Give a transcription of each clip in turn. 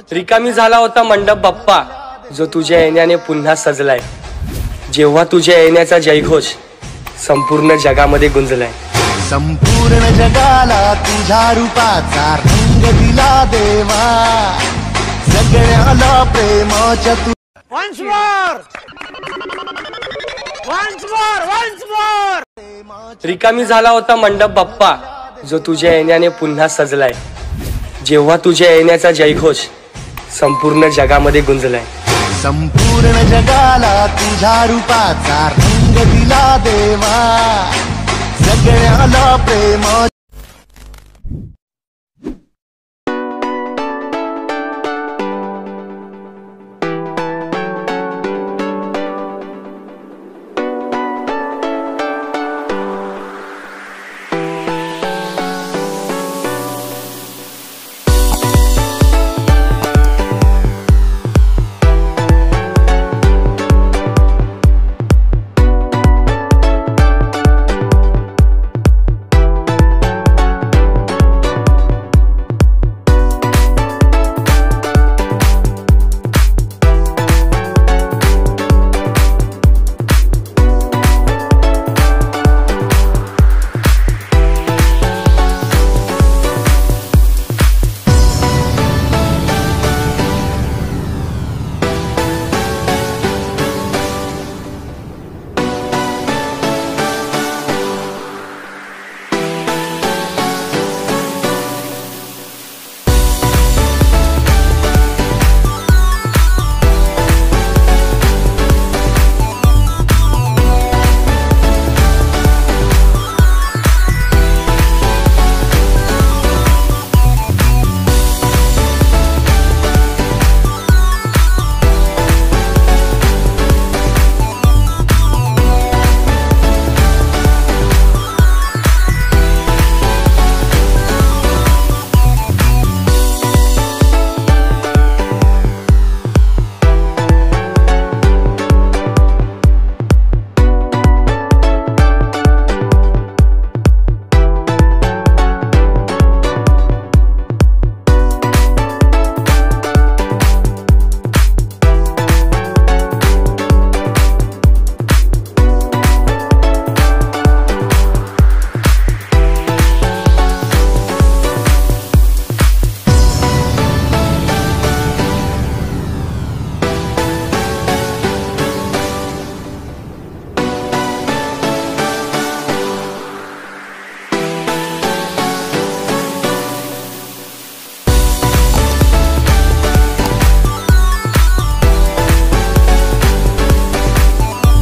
रिकामी झाला होता मंडप बाप्पा, जो तुझ्या येण्याने पुन्हा सजलाय। जेव्हा तुझ्या येण्याचा जयघोष संपूर्ण जगामध्ये गुंजलाय। संपूर्ण जगाला तुझ्या रूपाचा रंग दिला देवा, सगळ्याला प्रेमाच्या तू Once more. रिकामी झाला होता मंडप बाप्पा, जो तुझ्या येण्याने पुन्हा सजलाय। जेव्हा तुझ्या येण्याचा जयघोष संपूर्ण जगामध्ये गुंजलाय। संपूर्ण जगाला तुझ्या रूपाचा रंग दिला देवा, सगळ्याला प्रेम।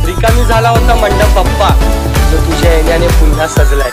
रिकामी झाला होता मंडप बाप्पा, जो तुझ्या येण्याने पुन्हा सजलाय।